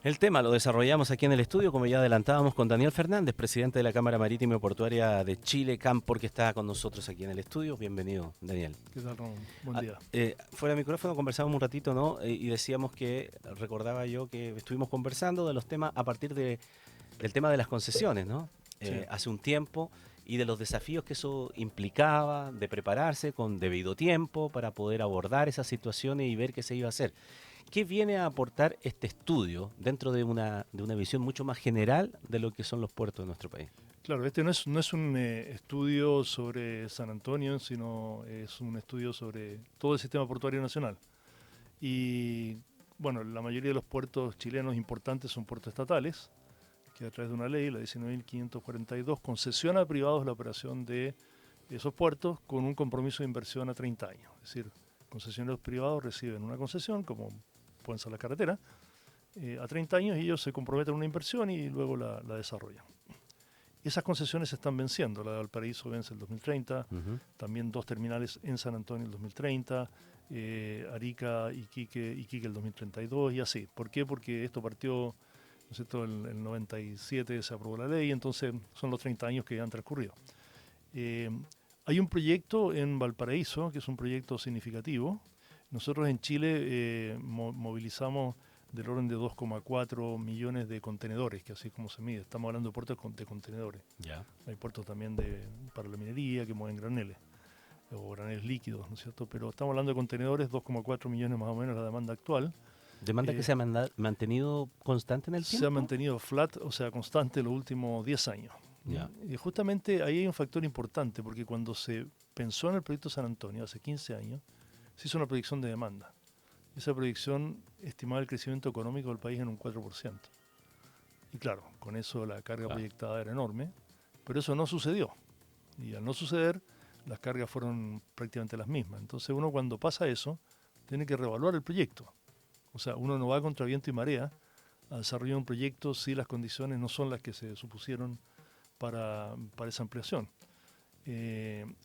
El tema lo desarrollamos aquí en el estudio, como ya adelantábamos, con Daniel Fernández, presidente de la Cámara Marítima y Portuaria de Chile, CAMPOR, que está con nosotros aquí en el estudio. Bienvenido, Daniel. ¿Qué tal, Ramón? Buen día. Fuera de micrófono conversábamos un ratito, ¿no? Y decíamos que, recordaba yo que estuvimos conversando de los temas a partir del tema de las concesiones, ¿no? Sí. Hace un tiempo, y de los desafíos que eso implicaba, de prepararse con debido tiempo para poder abordar esas situaciones y ver qué se iba a hacer. ¿Qué viene a aportar este estudio dentro de una visión mucho más general de lo que son los puertos de nuestro país? Claro, este no es un estudio sobre San Antonio, sino es un estudio sobre todo el sistema portuario nacional. Y bueno, la mayoría de los puertos chilenos importantes son puertos estatales, que a través de una ley, la 19.542, concesiona a privados la operación de esos puertos con un compromiso de inversión a 30 años. Es decir, concesionarios privados reciben una concesión, como pueden ser las carreteras, a 30 años y ellos se comprometen a una inversión y luego la desarrollan. Esas concesiones se están venciendo. La de Valparaíso vence el 2030, también 2 terminales en San Antonio el 2030, Arica, Iquique el 2032 y así. ¿Por qué? Porque esto partió, ¿no es cierto?, el 97 se aprobó la ley, entonces son los 30 años que han transcurrido. Hay un proyecto en Valparaíso, que es un proyecto significativo. Nosotros en Chile movilizamos del orden de 2,4 millones de contenedores, que así es como se mide. Estamos hablando de puertos de contenedores. Ya. Hay puertos también para la minería que mueven graneles, o graneles líquidos, ¿no es cierto? Pero estamos hablando de contenedores, 2,4 millones más o menos la demanda actual. ¿Demanda que se ha mantenido constante en el Se ha tiempo? mantenido flat, o sea, constante los últimos 10 años. Ya. Y justamente ahí hay un factor importante, porque cuando se pensó en el proyecto San Antonio, hace 15 años, se hizo una proyección de demanda. Esa proyección estimaba el crecimiento económico del país en un 4%. Y claro, con eso la carga proyectada era enorme, pero eso no sucedió. Y al no suceder, las cargas fueron prácticamente las mismas. Entonces uno cuando pasa eso, tiene que reevaluar el proyecto. O sea, uno no va contra viento y marea a desarrollar un proyecto si las condiciones no son las que se supusieron para esa ampliación.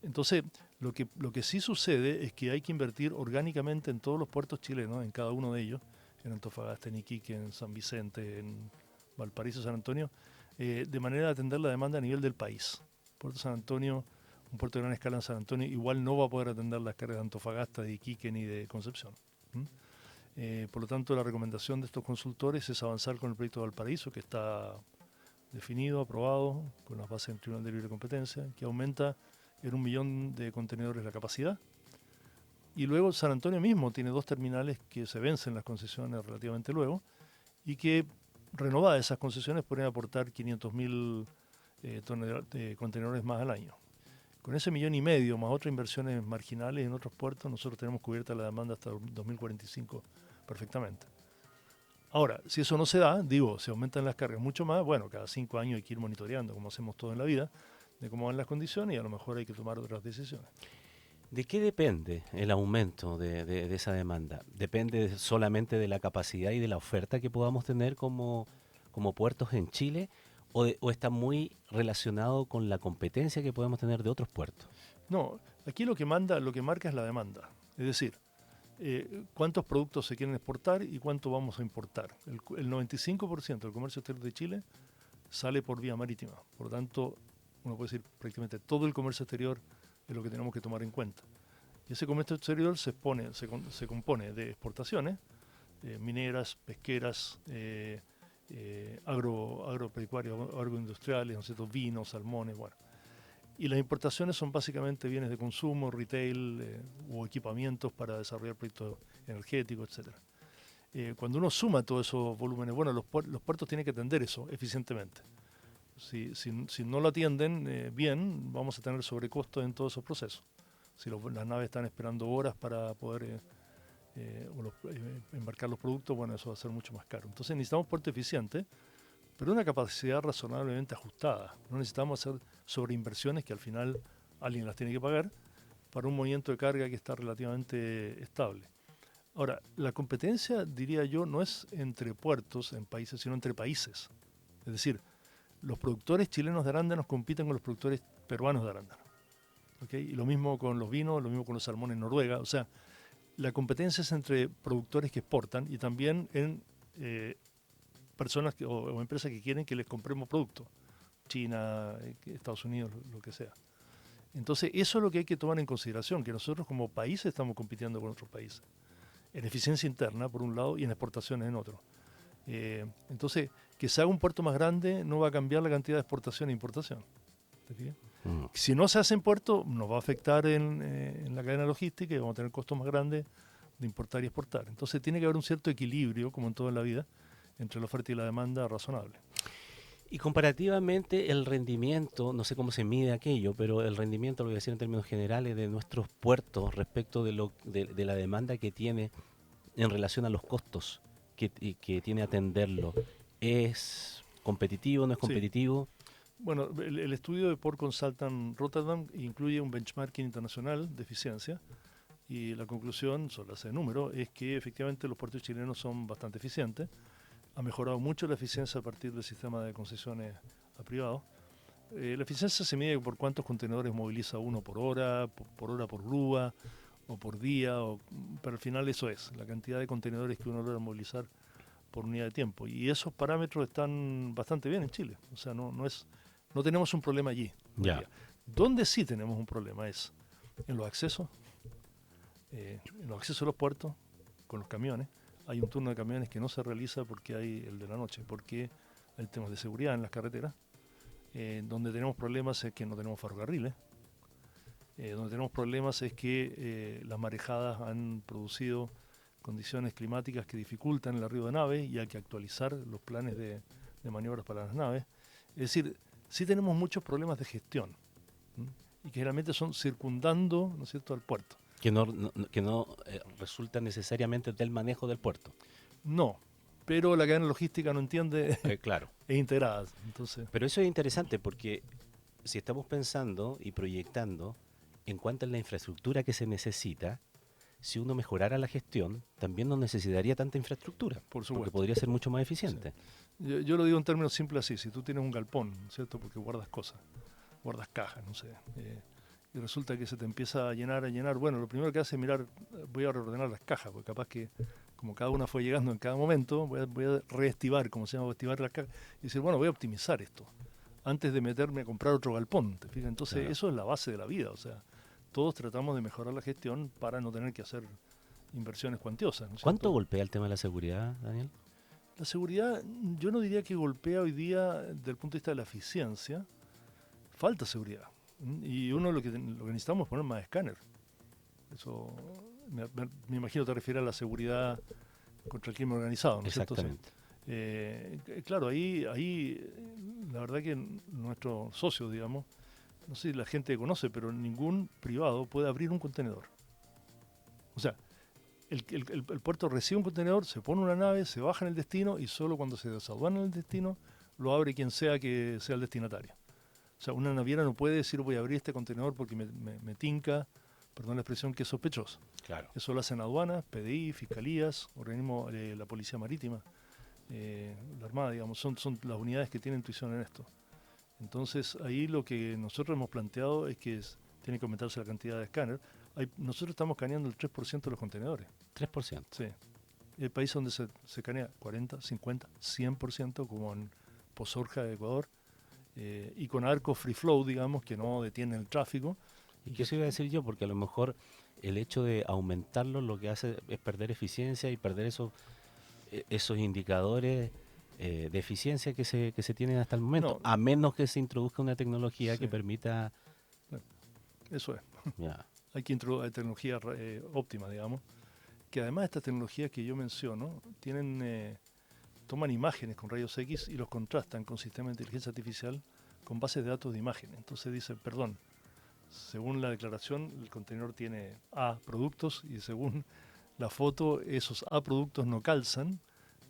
Entonces, lo que sí sucede es que hay que invertir orgánicamente en todos los puertos chilenos, en cada uno de ellos, en Antofagasta, en Iquique, en San Vicente, en Valparaíso, San Antonio, de manera de atender la demanda a nivel del país. Puerto San Antonio, un puerto de gran escala en San Antonio, igual no va a poder atender las cargas de Antofagasta, de Iquique ni de Concepción. Por lo tanto, la recomendación de estos consultores es avanzar con el proyecto de Valparaíso, que está definido, aprobado, con las bases del Tribunal de Libre Competencia, que aumenta en 1 millón de contenedores la capacidad. Y luego San Antonio mismo tiene 2 terminales que se vencen las concesiones relativamente luego y que, renovadas esas concesiones, podrían aportar 500.000 contenedores más al año. Con ese 1,5 millones, más otras inversiones marginales en otros puertos, nosotros tenemos cubierta la demanda hasta 2045 perfectamente. Ahora, si eso no se da, si aumentan las cargas mucho más, bueno, cada 5 años hay que ir monitoreando, como hacemos todo en la vida, de cómo van las condiciones y a lo mejor hay que tomar otras decisiones. ¿De qué depende el aumento de esa demanda? ¿Depende solamente de la capacidad y de la oferta que podamos tener como puertos en Chile? ¿O está muy relacionado con la competencia que podemos tener de otros puertos? No, aquí lo que marca es la demanda. Es decir, cuántos productos se quieren exportar y cuánto vamos a importar. El 95% del comercio exterior de Chile sale por vía marítima. Por lo tanto, uno puede decir prácticamente todo el comercio exterior es lo que tenemos que tomar en cuenta. Y ese comercio exterior se compone de exportaciones, mineras, pesqueras, agropecuarias, agroindustriales, ¿no es cierto?, vinos, salmones, bueno. Y las importaciones son básicamente bienes de consumo, retail o equipamientos para desarrollar proyectos energéticos, etc. Cuando uno suma todos esos volúmenes, bueno, los puertos tienen que atender eso eficientemente. Si no lo atienden bien, vamos a tener sobrecostos en todos esos procesos. Si las naves están esperando horas para poder embarcar los productos, bueno, eso va a ser mucho más caro. Entonces necesitamos puertos eficientes, pero una capacidad razonablemente ajustada. No necesitamos hacer sobreinversiones que al final alguien las tiene que pagar para un movimiento de carga que está relativamente estable. Ahora, la competencia, diría yo, no es entre puertos en países, sino entre países. Es decir, los productores chilenos de arándanos compiten con los productores peruanos de arándanos. ¿Okay? Y lo mismo con los vinos, lo mismo con los salmones en Noruega. O sea, la competencia es entre productores que exportan y también en personas o empresas que quieren que les compremos productos, China, Estados Unidos, lo que sea. Entonces, eso es lo que hay que tomar en consideración, que nosotros como país estamos compitiendo con otros países, en eficiencia interna, por un lado, y en exportaciones en otro. Entonces, que se haga un puerto más grande no va a cambiar la cantidad de exportación e importación. ¿Te fijas? Si no se hace en puerto, nos va a afectar en la cadena logística y vamos a tener costos más grandes de importar y exportar. Entonces, tiene que haber un cierto equilibrio, como en toda la vida, entre la oferta y la demanda razonable. Y comparativamente el rendimiento, no sé cómo se mide aquello, pero el rendimiento, lo voy a decir en términos generales, de nuestros puertos respecto de la demanda que tiene en relación a los costos que tiene atenderlo, ¿es competitivo, no es Sí. competitivo? Bueno, el estudio de Port Consultant Rotterdam incluye un benchmarking internacional de eficiencia y la conclusión, sobre ese número, es que efectivamente los puertos chilenos son bastante eficientes. Ha mejorado mucho la eficiencia a partir del sistema de concesiones a privados. La eficiencia se mide por cuántos contenedores moviliza uno por hora por grúa o por día, pero al final eso es, la cantidad de contenedores que uno logra movilizar por unidad de tiempo. Y esos parámetros están bastante bien en Chile. O sea, no tenemos un problema allí. Ya. Donde sí tenemos un problema es en los accesos, a los puertos, con los camiones. Hay un turno de camiones que no se realiza porque hay el de la noche, porque hay temas de seguridad en las carreteras. Donde tenemos problemas es que no tenemos ferrocarriles. Donde tenemos problemas es que las marejadas han producido condiciones climáticas que dificultan el arribo de naves y hay que actualizar los planes de maniobras para las naves. Es decir, sí tenemos muchos problemas de gestión, ¿m? Y que generalmente son circundando, ¿no es cierto?, al puerto. Que no resulta necesariamente del manejo del puerto. No, pero la cadena logística no entiende, Claro. es integrada. Entonces, Pero eso es interesante porque si estamos pensando y proyectando en cuanto a la infraestructura que se necesita, si uno mejorara la gestión, también no necesitaría tanta infraestructura, por porque supuesto. podría ser mucho más eficiente. Sí. Yo lo digo en términos simples así, si tú tienes un galpón, ¿no es cierto?, porque guardas cosas, guardas cajas, no sé, y resulta que se te empieza a llenar, bueno, lo primero que hace es mirar, voy a reordenar las cajas, porque capaz que como cada una fue llegando en cada momento, voy a reestivar, como se llama, estivar las cajas, y decir, bueno, voy a optimizar esto, antes de meterme a comprar otro galpón, ¿te fijas? Entonces Claro. eso es la base de la vida, o sea, todos tratamos de mejorar la gestión para no tener que hacer inversiones cuantiosas, ¿no es ¿Cuánto cierto? golpea el tema de la seguridad, Daniel? La seguridad, yo no diría que golpea hoy día desde el punto de vista de la eficiencia, falta seguridad. Y uno lo que necesitamos es poner más escáner. Eso, me imagino te refieres a la seguridad contra el crimen organizado, ¿no es cierto? Sí. Exactamente. Claro, ahí la verdad que nuestros socios, digamos, no sé si la gente conoce, pero ningún privado puede abrir un contenedor. O sea, el puerto recibe un contenedor, se pone una nave, se baja en el destino y solo cuando se desaduana en el destino lo abre quien sea que sea el destinatario. O sea, una naviera no puede decir voy a abrir este contenedor porque me tinca, perdón la expresión, que es sospechoso. Claro. Eso lo hacen aduanas, PDI, fiscalías, organismos, la policía marítima, la Armada, digamos, son las unidades que tienen intuición en esto. Entonces ahí lo que nosotros hemos planteado es que tiene que aumentarse la cantidad de escáner. Nosotros estamos escaneando el 3% de los contenedores. 3%. Sí. Hay países donde se escanea 40, 50, 100%, como en Pozorja de Ecuador, y con arcos free flow, digamos, que no detienen el tráfico. ¿Y qué se iba a decir yo? Porque a lo mejor el hecho de aumentarlo lo que hace es perder eficiencia y perder esos indicadores de eficiencia que se tienen hasta el momento, No, a menos que se introduzca una tecnología sí, que permita... eso es. Ya. Hay que introducir tecnología óptima, digamos, que además de estas tecnologías que yo menciono, toman imágenes con rayos X y los contrastan con sistemas de inteligencia artificial con bases de datos de imágenes. Entonces dice, perdón, según la declaración, el contenedor tiene A productos y según la foto, esos A productos no calzan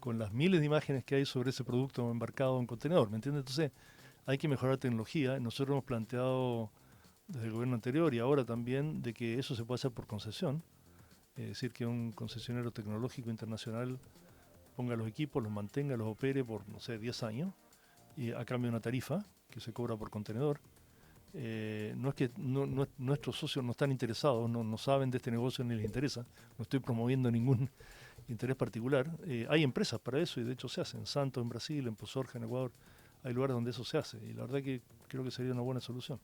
con las miles de imágenes que hay sobre ese producto embarcado en contenedor, ¿me entiendes? Entonces hay que mejorar tecnología. Nosotros hemos planteado desde el gobierno anterior y ahora también de que eso se puede hacer por concesión, es decir, que un concesionario tecnológico internacional ponga los equipos, los mantenga, los opere por, no sé, 10 años y a cambio de una tarifa que se cobra por contenedor. No es que nuestros socios no están interesados, no saben de este negocio ni les interesa, no estoy promoviendo ningún interés particular. Hay empresas para eso y de hecho se hace en Santos, en Brasil, en Pozorja, en Ecuador. Hay lugares donde eso se hace y la verdad que creo que sería una buena solución.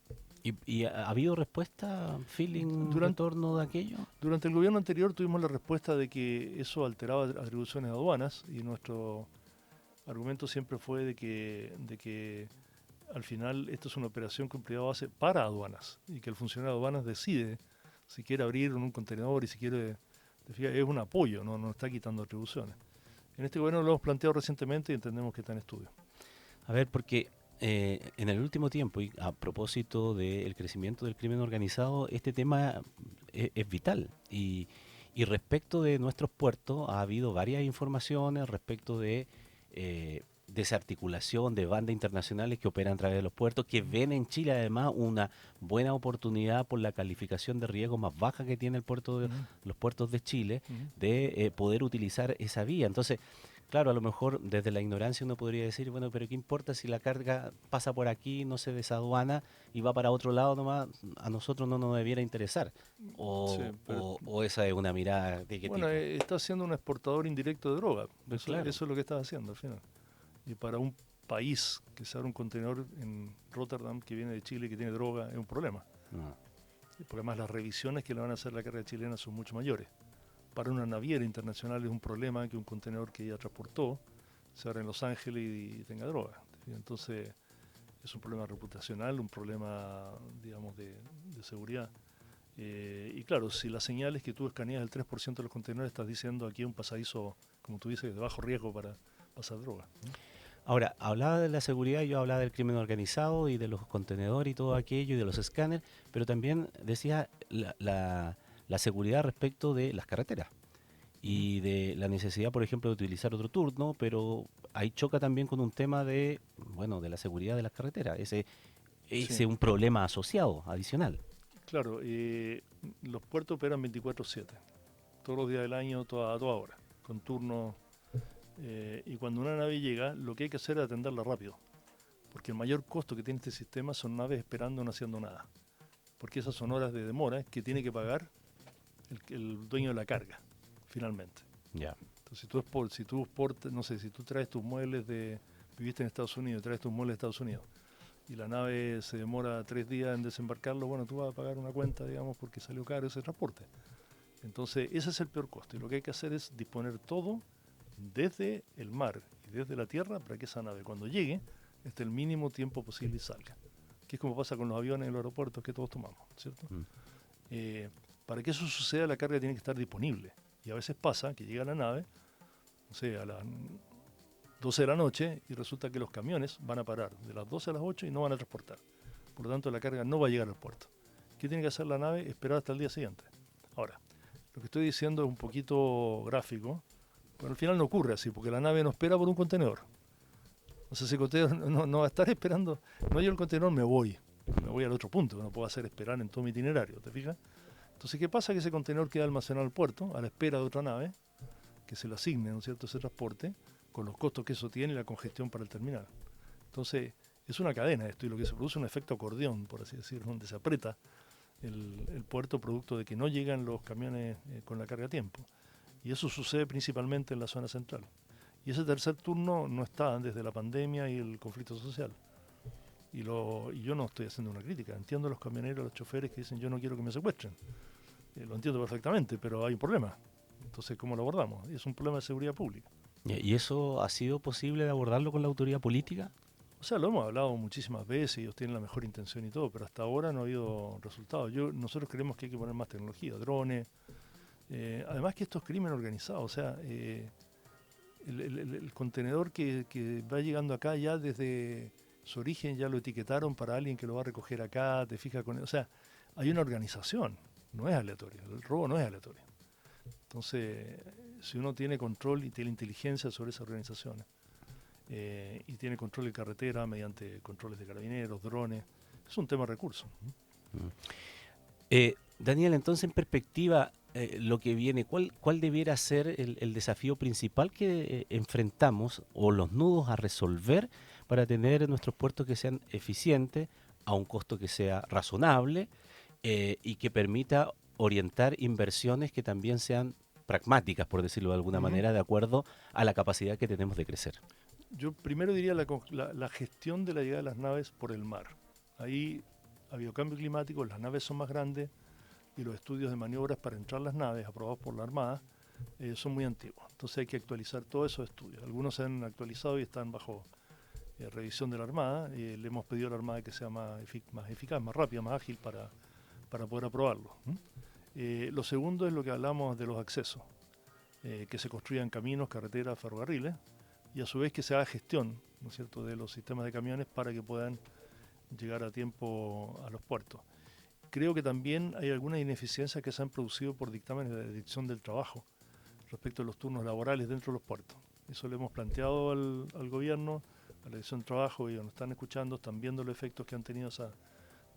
¿Y ha habido respuesta, feeling, Durante, retorno de aquello? durante el gobierno anterior tuvimos la respuesta de que eso alteraba atribuciones de aduanas y nuestro argumento siempre fue de que al final esto es una operación que un privado hace para aduanas y que el funcionario de aduanas decide si quiere abrir un contenedor y si quiere, es un apoyo, no está quitando atribuciones. En este gobierno lo hemos planteado recientemente y entendemos que está en estudio. A ver, porque en el último tiempo, y a propósito del crecimiento del crimen organizado, este tema es vital. Y respecto de nuestros puertos, ha habido varias informaciones respecto de desarticulación de bandas internacionales que operan a través de los puertos, que ven en Chile además una buena oportunidad por la calificación de riesgo más baja que tiene el puerto de, los puertos de Chile, de poder utilizar esa vía. Entonces, claro, a lo mejor desde la ignorancia uno podría decir, bueno, pero ¿qué importa si la carga pasa por aquí, no se desaduana y va para otro lado nomás? A nosotros no nos debiera interesar. Sí, O esa es una mirada de qué bueno, tipo. está siendo un exportador indirecto de droga. Pues Eso, claro. eso es lo que está haciendo al final. Y para un país que se abre un contenedor en Rotterdam que viene de Chile que tiene droga es un problema. No. Porque además las revisiones que le van a hacer a la carga chilena son mucho mayores. Para una naviera internacional es un problema que un contenedor que ella transportó se abra en Los Ángeles y tenga droga. Entonces es un problema reputacional, un problema, digamos, de seguridad. Y claro, si la señal es que tú escaneas el 3% de los contenedores, estás diciendo aquí un pasadizo, como tú dices, de bajo riesgo para pasar droga. Ahora, hablaba de la seguridad, yo hablaba del crimen organizado y de los contenedores y todo aquello y de los escáneres, pero también decía la seguridad respecto de las carreteras y de la necesidad, por ejemplo, de utilizar otro turno, pero ahí choca también con un tema de, bueno, de la seguridad de las carreteras. Ese es Sí, un problema asociado, adicional. claro, los puertos operan 24/7, todos los días del año, a toda hora, con turnos. Y cuando una nave llega, lo que hay que hacer es atenderla rápido, porque el mayor costo que tiene este sistema son naves esperando no haciendo nada, porque esas son horas de demora que tiene que pagar el dueño de la carga, finalmente. Ya. Entonces, no sé, si tú traes tus muebles viviste en Estados Unidos, traes tus muebles de Estados Unidos, y la nave se demora 3 días en desembarcarlo, bueno, tú vas a pagar una cuenta, digamos, porque salió caro ese transporte. Entonces, ese es el peor costo, y lo que hay que hacer es disponer todo desde el mar y desde la tierra para que esa nave cuando llegue esté el mínimo tiempo posible y salga. Que es como pasa con los aviones en los aeropuertos que todos tomamos, ¿cierto? Para que eso suceda la carga tiene que estar disponible. Y a veces pasa que llega la nave, no sé, a las 12 de la noche y resulta que los camiones van a parar de las 12 a las 8 y no van a transportar. Por lo tanto la carga no va a llegar al puerto. ¿Qué tiene que hacer la nave? Esperar hasta el día siguiente. Ahora, lo que estoy diciendo es un poquito gráfico, pero al final no ocurre así, porque la nave no espera por un contenedor. O sea, ese contenedor no va a estar esperando. No llego el contenedor, me voy al otro punto, que no puedo hacer esperar en todo mi itinerario, ¿te fijas? Entonces, ¿qué pasa? Que ese contenedor queda almacenado al puerto, a la espera de otra nave, que se le asigne, ¿no es cierto?, ese transporte, con los costos que eso tiene y la congestión para el terminal. Entonces, es una cadena esto, y lo que se produce es un efecto acordeón, por así decirlo, donde se aprieta el puerto producto de que no llegan los camiones con la carga a tiempo. Y eso sucede principalmente en la zona central. Y ese tercer turno no está desde la pandemia y el conflicto social. Y yo no estoy haciendo una crítica. Entiendo a los camioneros, a los choferes que dicen yo no quiero que me secuestren. Lo entiendo perfectamente, pero hay un problema. Entonces, ¿cómo lo abordamos? Es un problema de seguridad pública. ¿Y eso ha sido posible de abordarlo con la autoridad política? O sea, lo hemos hablado muchísimas veces y ellos tienen la mejor intención y todo, pero hasta ahora no ha habido resultados. Nosotros creemos que hay que poner más tecnología, drones. Además que esto es crimen organizado, o sea, el contenedor que va llegando acá ya desde su origen ya lo etiquetaron para alguien que lo va a recoger acá, te fijas o sea, hay una organización, no es aleatorio, el robo no es aleatorio. Entonces, si uno tiene control y tiene inteligencia sobre esas organizaciones, y tiene control de carretera mediante controles de carabineros, drones, es un tema de recursos. Daniel, entonces en perspectiva, lo que viene, ¿cuál debiera ser el desafío principal que enfrentamos o los nudos a resolver para tener nuestros puertos que sean eficientes a un costo que sea razonable y que permita orientar inversiones que también sean pragmáticas, por decirlo de alguna Ujú. manera, de acuerdo a la capacidad que tenemos de crecer. Yo primero diría la gestión de la llegada de las naves por el mar. Ahí ha habido cambio climático, las naves son más grandes y los estudios de maniobras para entrar las naves aprobados por la Armada son muy antiguos. Entonces hay que actualizar todos esos estudios. Algunos se han actualizado y están bajo revisión de la Armada. Le hemos pedido a la Armada que sea más eficaz, más rápida, más ágil para poder aprobarlo. Lo segundo es lo que hablamos de los accesos, que se construyan caminos, carreteras, ferrocarriles, y a su vez que se haga gestión, ¿no es cierto?, de los sistemas de camiones para que puedan llegar a tiempo a los puertos. Creo que también hay algunas ineficiencias que se han producido por dictámenes de la Dirección del Trabajo respecto a los turnos laborales dentro de los puertos. Eso le hemos planteado al gobierno, a la Dirección del Trabajo, ellos nos están escuchando, están viendo los efectos que han tenido esa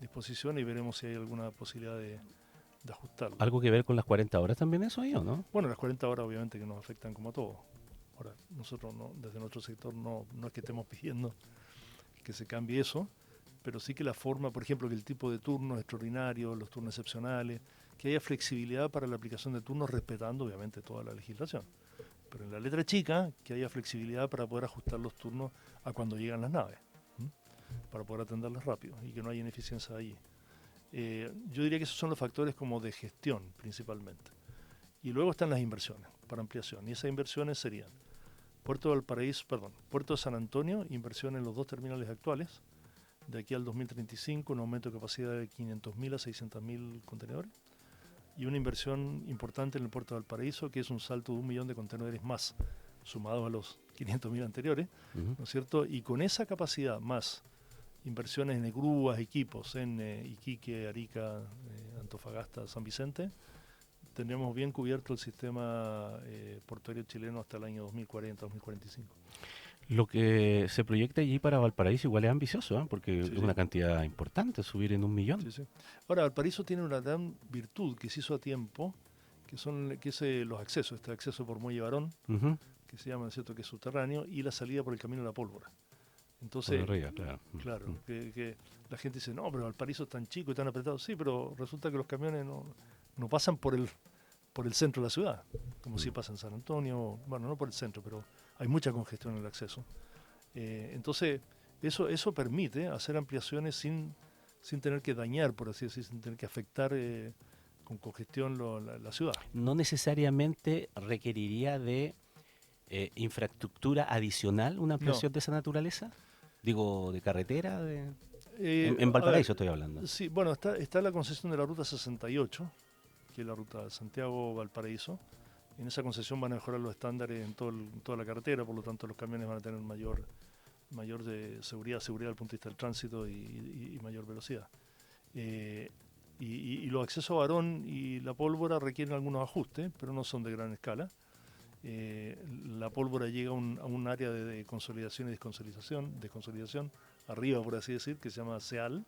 disposición y veremos si hay alguna posibilidad de ajustarlo. ¿Algo que ver con las 40 horas también eso ahí o no? Bueno, las 40 horas obviamente que nos afectan como a todos. Ahora, nosotros no, desde nuestro sector no es que estemos pidiendo que se cambie eso, pero sí que la forma, por ejemplo, que el tipo de turnos extraordinarios, los turnos excepcionales, que haya flexibilidad para la aplicación de turnos respetando obviamente toda la legislación. Pero en la letra chica, que haya flexibilidad para poder ajustar los turnos a cuando llegan las naves, ¿m? Para poder atenderlas rápido y que no haya ineficiencia allí. Yo diría que esos son los factores como de gestión principalmente. Y luego están las inversiones para ampliación. Y esas inversiones serían Puerto de San Antonio, inversión en los dos terminales actuales, de aquí al 2035, un aumento de capacidad de 500.000 a 600.000 contenedores, y una inversión importante en el puerto de Valparaíso, que es un salto de 1.000.000 de contenedores más, sumados a los 500.000 anteriores, ¿no es cierto? Y con esa capacidad más inversiones en grúas, equipos en Iquique, Arica, Antofagasta, San Vicente, tendríamos bien cubierto el sistema portuario chileno hasta el año 2040-2045. Lo que se proyecta allí para Valparaíso igual es ambicioso, ¿eh? Porque Sí, es sí. una cantidad importante, subir en 1.000.000. Sí, sí. Ahora, Valparaíso tiene una gran virtud que se hizo a tiempo, que es los accesos, este acceso por Muelle Barón, Ujú. que se llama, ¿no es cierto?, que es subterráneo, y la salida por el Camino de la Pólvora. Por Entonces, arriba, claro. claro, que la gente dice, no, pero Valparaíso es tan chico y tan apretado. Sí, pero resulta que los camiones no pasan por el centro de la ciudad, como si pasa en San Antonio, bueno, no por el centro, pero hay mucha congestión en el acceso. Entonces, eso permite hacer ampliaciones sin tener que dañar, por así decir, sin tener que afectar con congestión la ciudad. No necesariamente requeriría de infraestructura adicional una No. ampliación de esa naturaleza. Digo, de carretera, en A ver, Valparaíso estoy hablando. sí, bueno, está la concesión de la ruta 68, que es la ruta Santiago-Valparaíso. En esa concesión van a mejorar los estándares en toda la carretera, por lo tanto los camiones van a tener mayor de seguridad desde el punto de vista del tránsito y mayor velocidad. Y los accesos a Barón y la pólvora requieren algunos ajustes, pero no son de gran escala. La pólvora llega a un área de consolidación y desconsolidación, arriba por así decir, que se llama SEAL,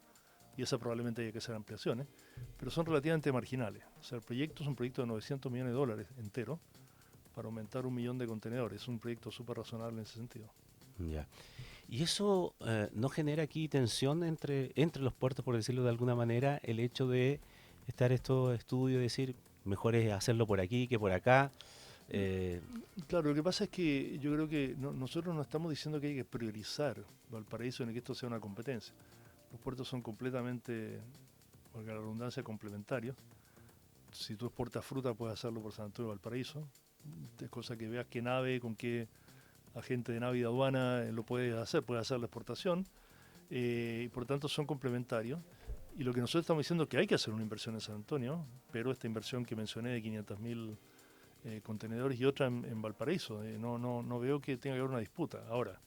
y esa probablemente haya que hacer ampliaciones, pero son relativamente marginales. O sea, el proyecto es un proyecto de $900 millones entero para aumentar 1.000.000 de contenedores. Es un proyecto súper razonable en ese sentido. Ya. ¿Y eso no genera aquí tensión entre los puertos, por decirlo de alguna manera, el hecho de estar estos estudios y decir, mejor es hacerlo por aquí que por acá? Eh, Claro, lo que pasa es que yo creo que nosotros no estamos diciendo que hay que priorizar Valparaíso ni que esto sea una competencia. Los puertos son completamente, valga la redundancia, complementarios. Si tú exportas fruta, puedes hacerlo por San Antonio de Valparaíso. Es cosa que veas qué nave, con qué agente de nave y de aduana lo puedes hacer la exportación. Y por tanto son complementarios. Y lo que nosotros estamos diciendo es que hay que hacer una inversión en San Antonio, pero esta inversión que mencioné de 500.000 contenedores y otra en Valparaíso, no veo que tenga que haber una disputa. Ahora,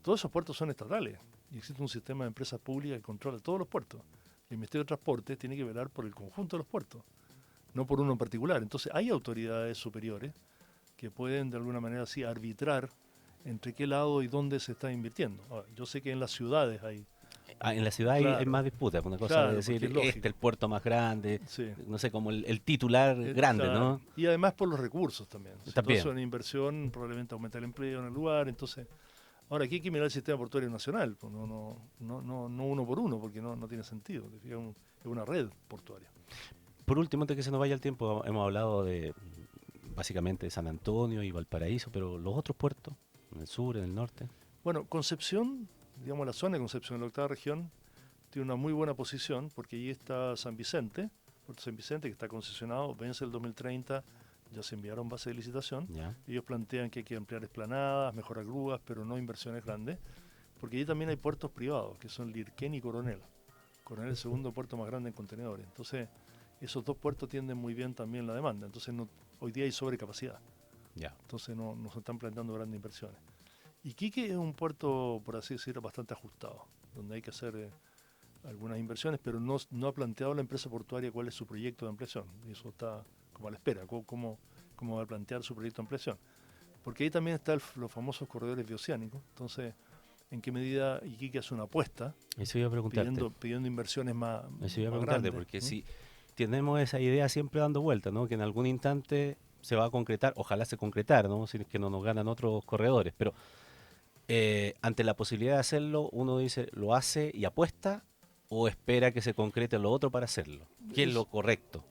todos esos puertos son estatales y existe un sistema de empresas públicas que controla todos los puertos. El Ministerio de Transporte tiene que velar por el conjunto de los puertos, no por uno en particular. Entonces hay autoridades superiores que pueden de alguna manera así arbitrar entre qué lado y dónde se está invirtiendo. Ahora, yo sé que en las ciudades hay, en la ciudad hay claro, más disputas. Una cosa es claro, porque decir, es lógico. el puerto más grande, Sí, no sé, como el titular grande, claro. ¿no? Y además por los recursos también. Si todo eso También. es una inversión, probablemente aumenta el empleo en el lugar. Entonces, ahora aquí hay que mirar el sistema portuario nacional, pues no uno por uno, porque no tiene sentido. Es una red portuaria. Por último, antes que se nos vaya el tiempo, hemos hablado de básicamente San Antonio y Valparaíso, pero los otros puertos, en el sur, en el norte. Bueno, Concepción, digamos la zona de Concepción, la octava región, tiene una muy buena posición porque allí está San Vicente, Puerto San Vicente, que está concesionado, vence el 2030, ya se enviaron bases de licitación. ¿Ya? Ellos plantean que hay que ampliar esplanadas, mejorar grúas, pero no inversiones grandes, porque allí también hay puertos privados, que son Lirquén y Coronel. Coronel es el segundo puerto más grande en contenedores. Entonces, esos dos puertos tienden muy bien también la demanda. Entonces, hoy día hay sobrecapacidad. Ya. Entonces, no se están planteando grandes inversiones. Iquique es un puerto, por así decirlo, bastante ajustado, donde hay que hacer algunas inversiones, pero no ha planteado la empresa portuaria cuál es su proyecto de ampliación. Y eso está como a la espera, cómo va a plantear su proyecto de ampliación. Porque ahí también están los famosos corredores bioceánicos. Entonces, ¿en qué medida Iquique hace una apuesta Eso iba a preguntarte. pidiendo inversiones más, Eso iba a más preguntarte, grandes? porque si tenemos esa idea siempre dando vuelta, ¿no? Que en algún instante se va a concretar, ojalá se concretara, ¿no? Si es que no nos ganan otros corredores, pero ante la posibilidad de hacerlo, uno dice, ¿lo hace y apuesta o espera que se concrete lo otro para hacerlo? ¿Qué es lo correcto?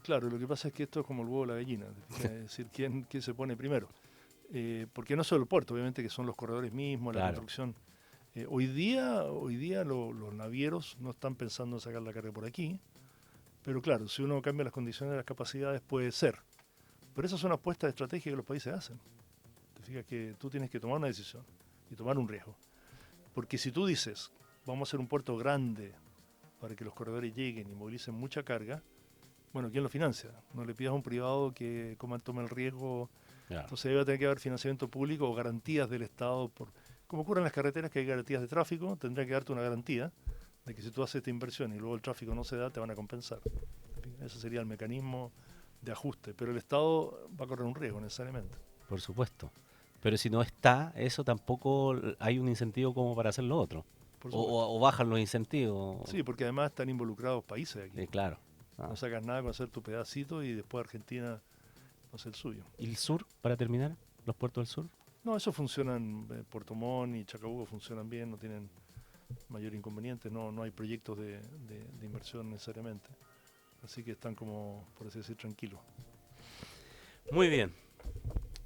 Claro, lo que pasa es que esto es como el huevo o la gallina, es decir, ¿quién se pone primero? Porque no solo el puerto, obviamente que son los corredores mismos, la Claro. construcción. Hoy día los navieros no están pensando en sacar la carga por aquí, pero claro, si uno cambia las condiciones de las capacidades puede ser. Pero esas son apuestas estratégicas que los países hacen. Te fijas que tú tienes que tomar una decisión y tomar un riesgo. Porque si tú dices, vamos a hacer un puerto grande para que los corredores lleguen y movilicen mucha carga, bueno, ¿quién lo financia? No le pidas a un privado que tome el riesgo. Claro. Entonces debe tener que haber financiamiento público o garantías del Estado. Como ocurre en las carreteras, que hay garantías de tráfico, tendría que darte una garantía de que si tú haces esta inversión y luego el tráfico no se da, te van a compensar. Ese sería el mecanismo de ajuste. Pero el Estado va a correr un riesgo necesariamente. Por supuesto. Pero si no está eso, tampoco hay un incentivo como para hacer lo otro. Por supuesto. O bajan los incentivos. Sí, porque además están involucrados países aquí. Claro. No sacas nada con hacer tu pedacito y después Argentina no hace el suyo. ¿Y el sur, para terminar? ¿Los puertos del sur? No, eso funcionan, Puerto Montt y Chacabuco funcionan bien, no tienen mayor inconveniente, no hay proyectos de inversión necesariamente. Así que están como, por así decir, tranquilos. Muy bien.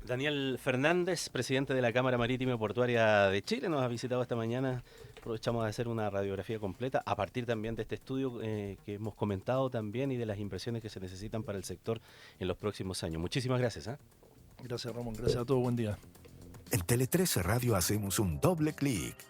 Daniel Fernández, presidente de la Cámara Marítima y Portuaria de Chile, nos ha visitado esta mañana. Aprovechamos de hacer una radiografía completa a partir también de este estudio que hemos comentado también y de las impresiones que se necesitan para el sector en los próximos años. Muchísimas gracias. Gracias, Ramón. Gracias a todos. Buen día. En Tele 13 Radio hacemos un doble clic